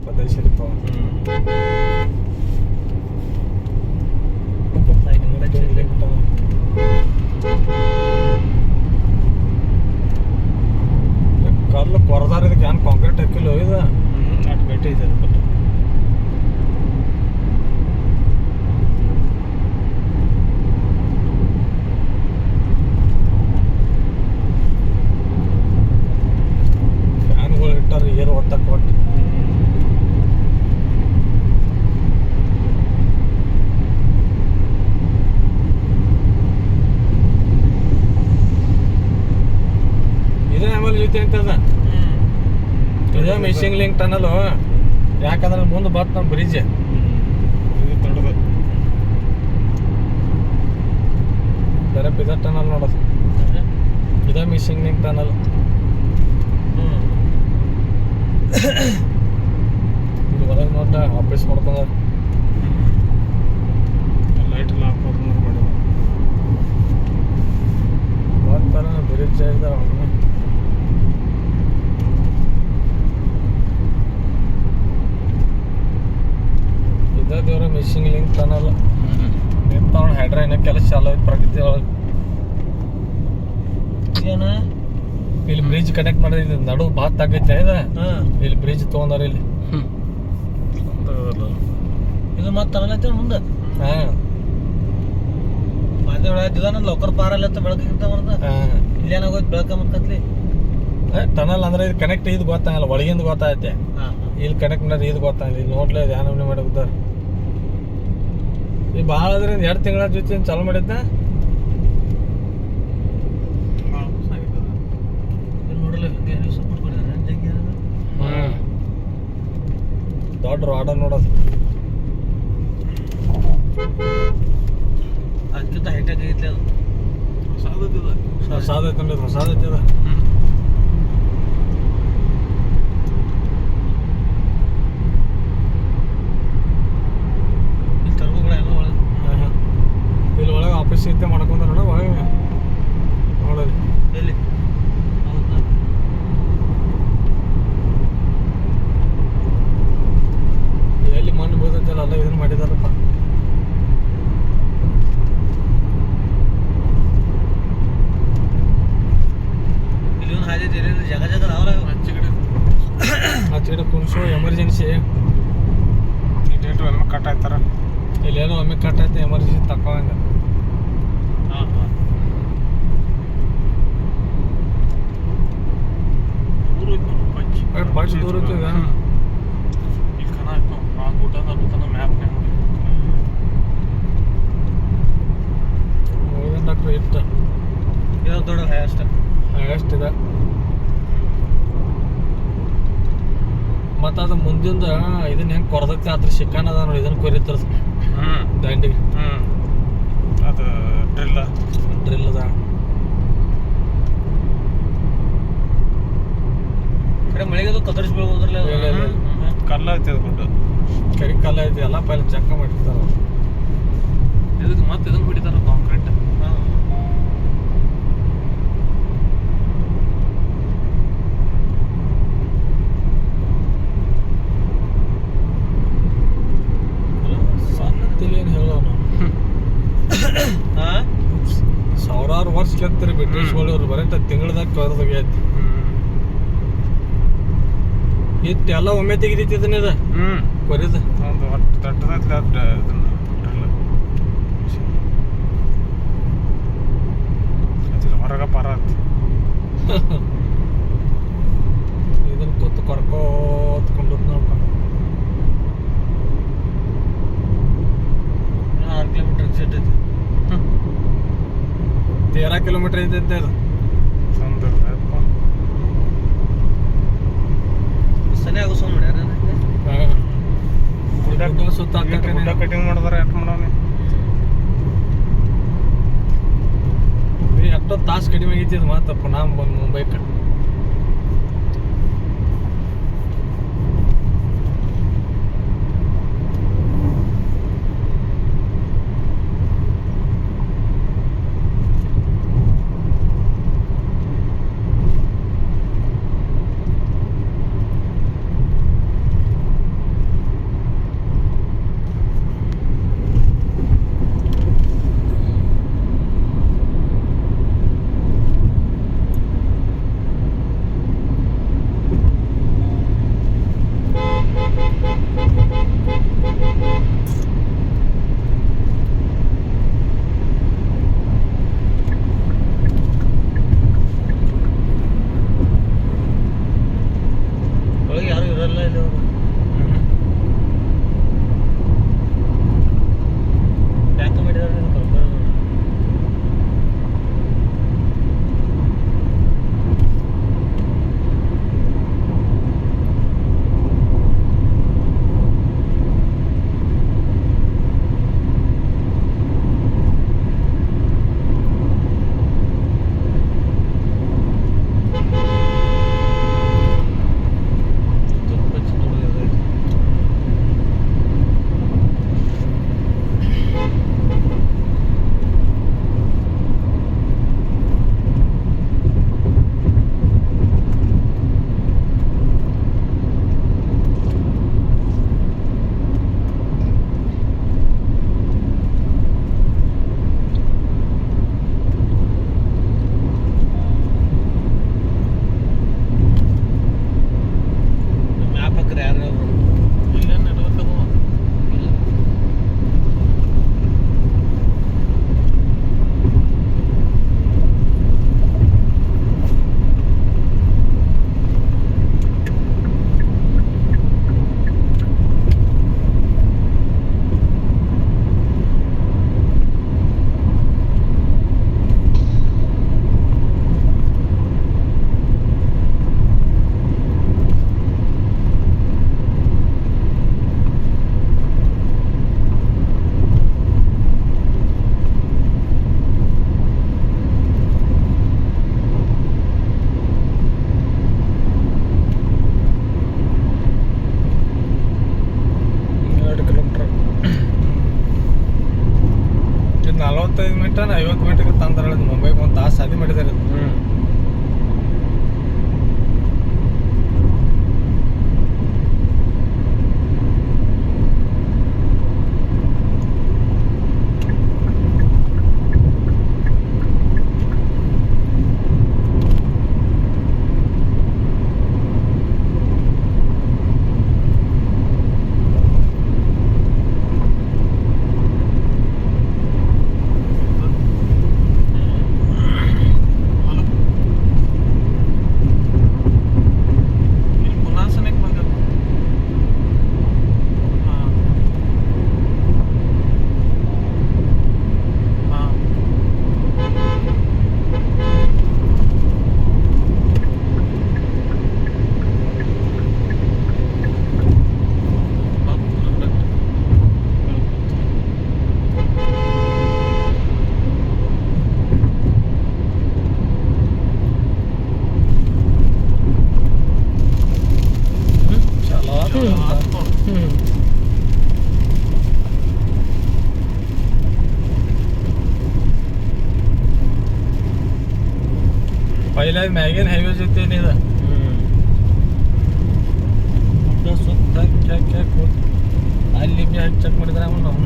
ಪ್ರದೇಶ ಇರ್ತಾವ. ಕಲ್ಲು ಕೊರದಾರ ಇದಕ್ಕೆ ಏನು ಕಾಂಕ್ರೀಟ್ ಹಾಕಿಲ್ಲ ಇದು ಅಷ್ಟು ಗಟ್ಟಿ ಇದೆ ಕಲ್ಲು. ಫ್ಯಾನ್ಗಳು ಇಟ್ಟಾರೆ ಏರು ಒತ್ತಕ್ಕೆ ಕೊಟ್ಟು. ಇದೇ ಆಮೇಲೆ ಜೊತೆ ಅಂತದ ಇದೇ ಮಿಷಿಂಗ್ ಲಿಂಕ್ ಟನಲ್. ಯಾಕಂದ್ರೆ ಮುಂದೆ ಬತ್ ನಮ್ಮ ಬ್ರಿಡ್ಜ್ ಇದು ದೊಡ್ಡದು. ಬೇರೆ ಇದ ಟನಲ್ ನೋಡೋದು ಇದೇ ಮಿಷಿಂಗ್ ಲಿಂಕ್ ಟನಲ್. ಇದು ಒಳಗೆ ನೋಡ ಆಫೀಸ್ ಮಾಡ್ಕೊಂಡ ಲೈಟ್ ಎಲ್ಲ ಹಾಕೋದು ಮಾಡಿ ಬರ್ತಾರ ಬ್ರಿಡ್ಜ್ ಇದಾರ. ಇದೇ ದೇವ್ರ ಮಿಷಿಂಗ್ ಲಿಂಕ್ ಟನಲ್ ನಿಂತವಣ ಹೈಡ್ರಾ ಇನ್ನೂ ಕೆಲಸ ಚಾಲು ಐತೆ ಪ್ರಗತಿ ಒಳಗೆ. ಏನು ಇಲ್ಲಿ ಬ್ರಿಡ್ಜ್ ಕನೆಕ್ಟ್ ಮಾಡಿದ ನಡು ಬಾತ್ ಆಗೈತೆ ಇದು. ಇಲ್ಲಿ ಬ್ರಿಡ್ಜ್ ತೊಗೊಂಡಾರ ಇಲ್ಲಿ. ಇದು ಮತ್ತೆ ತರಲೈತೆ ಮುಂದೆ. ಹಾಂ ಮಾದೇ ಒಳಗಿದಾನ ಲೋಕರ್ ಪಾರಲ್ಲತ್ತ ಬೆಳಕಿಂತ ಬರ್ದ ಇಲ್ಲೇನಾಗೋಯ್ತು ಬೆಳಕ ಮತ್ಕತ್ಲಿ. ಟನಲ್ ಅಂದ್ರೆ ಇದು ಕನೆಕ್ಟ್ ಇದು ಗೊತ್ತಾಗಲ್ಲ, ಒಳಗಿಂದ ಗೊತ್ತಾಗತ್ತೆ. ಇಲ್ಲಿ ಕನೆಕ್ಟ್ ಮಾಡಿದ್ರೆ ಇದು ಗೊತ್ತಾಗಲ್ಲ. ಇಲ್ಲಿ ನೋಡ್ಲೇ ಇದು ಯಾವ ಮಾಡಿ ಹೋಗ್ತಾರೆ. ಈ ಭಾಳ ಅದ್ರಿಂದ 2 ತಿಂಗಳ ಜೊತೆ ಚಾಲು ಮಾಡಿದ್ದ. ನೋಡಲ್ಲ ಹಿಂಗೆ ಸಪೋರ್ಟ್ ಕೊಡ್ಯಾರ ದೊಡ್ಡ ರಾಡ ನೋಡೋದು. ಅದಕ್ಕಿಂತ ಹೈಟೆಕ್ ಐತ್ಲಿ ಅದು. ಹೊಸಾದ ಐತೆ ನೋಡಿ, ಹೊಸಾದ ಐತೆ ಅದು. ಇಲ್ಲಿ ತರ್ಗು ಕೂಡ ಎಲ್ಲ ಒಳಗೆ. ಇಲ್ಲಿ ಒಳಗೆ ಆಫೀಸ್ ಐತೆ ಮಾಡ್ಕೊಂಡ ನೋಡ ಒಳಗೆ ನೋಡೋದು. ಎಲ್ಲಿ ಹೌದಾ ಎಲ್ಲಿ ಮಣ್ಣು ಬೀಳ್ತೈತಲ್ಲ ಅಲ್ಲ ಇದನ್ನ ಮಾಡಿದಾರಪ್ಪ. ಇಲ್ಲಿ ಒಂದು ಹಾದಿ ಜಾಗ ಜಾಗ ಅವರ ಆಚೆ ಕುಣಿಸು ಎಮರ್ಜೆನ್ಸಿ ಡೇಟ್ ಒಮ್ಮೆ ಕಟ್ ಆಯ್ತಾರ. ಇಲ್ಲೇನೋ ಒಮ್ಮೆ ಕಟ್ ಆಯ್ತು ಎಮರ್ಜೆನ್ಸಿ ತಕೊಂಡ. ಹಾಂ ಹಾಂ ದೂರ ಐತೆ ಭಾಳ ದೂರ ಐತೆ. ಇಲ್ಲಿ ಕನ ಆಯ್ತು ಆ ಗುಡ್ಡದ ಅಲ್ಲತನ ಮ್ಯಾಪ್ನಾಗ ಡಾಕ್ಟ್ರ್ ಇತ್ತು ಇದು ದೊಡ್ಡ ಹೈಯೆಸ್ಟ್ ಎಷ್ಟಿದೆ. ಮತ್ತು ಅದು ಮುಂದಿಂದ ಇದನ್ನ ಹೆಂಗೆ ಕೊರದೈತಿ ಅದ್ರ ಶಿಕಾನ ಅದ ನೋಡಿ. ಇದನ್ನು ಕೊರಿತಾರ ದಂಡಿಗೆ. ಅದು ಡ್ರಿಲ್ ಅದ. ಕಡೆ ಮಳೆಗೆ ಕತ್ತರಿಸಿ ಬೀಳ್ಬೋದ್ರಲ್ಲ. ಕಲ್ಲ ಐತಿ ಅದು ಗುಡ್ಡ ಕರಿ ಕಲ್ಲ ಐತಿ. ಎಲ್ಲ ಪೈಲ ಚಕ್ಕ ಮಾಡಿರ್ತಾರ. ಇದಕ್ಕೆ ಮತ್ತೆ ಇದನ್ನು ಹೊಡಿತಾರ ಕಾಂಕ್ರೀಟ್. ಏನು ಹೇಳೋ ಸಾವಿರಾರು ವರ್ಷ ಕೆತ್ತಾರೆ ಬ್ರಿಟಿಷ್ಗಳವ್ರು. ಬರೀ ತಿಂಗಳದಾಗ ಕರೆದೋಗೈತಿ. ಇತ್ತು ಎಲ್ಲ ಒಮ್ಮೆ ತೆಗಿದೈತಿ ಇದನ್ನ ಇದು ಕೊರಿದ. ಹೊರಗ ಪಾರ ಇದನ್ನ ಕೂತು ಕರ್ಕೋತ್ಕೊಂಡು ನೋಡ್ಕೊಂಡು 6 ಕಿಲೋಮೀಟರ್ ಎಕ್ಸಿಟ್ ಐತಿ. 13 ಕಿಲೋಮೀಟರ್ ಐತೆ ಅದು. ಸನಿ ಆಗೋ ಸೋನ್ ಮಾಡ್ಯಾರ ಸುತ್ತ ಕಟಿಂಗ್ ಮಾಡಿದಾರ. ಎಷ್ಟು ಮಾಡವನಿ ಎಷ್ಟೊತ್ತು ತಾಸು ಕಡಿಮೆ ಆಗೈತಿ ಅದು ಮಾತಪ್ಪ. ನಾ ಬಂದು ಮುಂಬೈಕ ಪ್ಯಾಕ್ ಮಾಡಿದಾರೆ ಮಿನಿಟ್ 50 ಮಿನಿಟ್ಗೆ ತಂದ್ರೆ ಮುಂಬೈಗೆ ಒಂದು ತಾಸು ಸಾಲಿ ಮಾಡಿದ್ದಾರೆ. पहिला मॅगेन हायवे ಜೊತೆ ಇದೆ. ಸುತ್ತ ಅಲ್ಲಿ ಚೆಕ್ ಮಾಡಿದ್ರೆ ನಾವು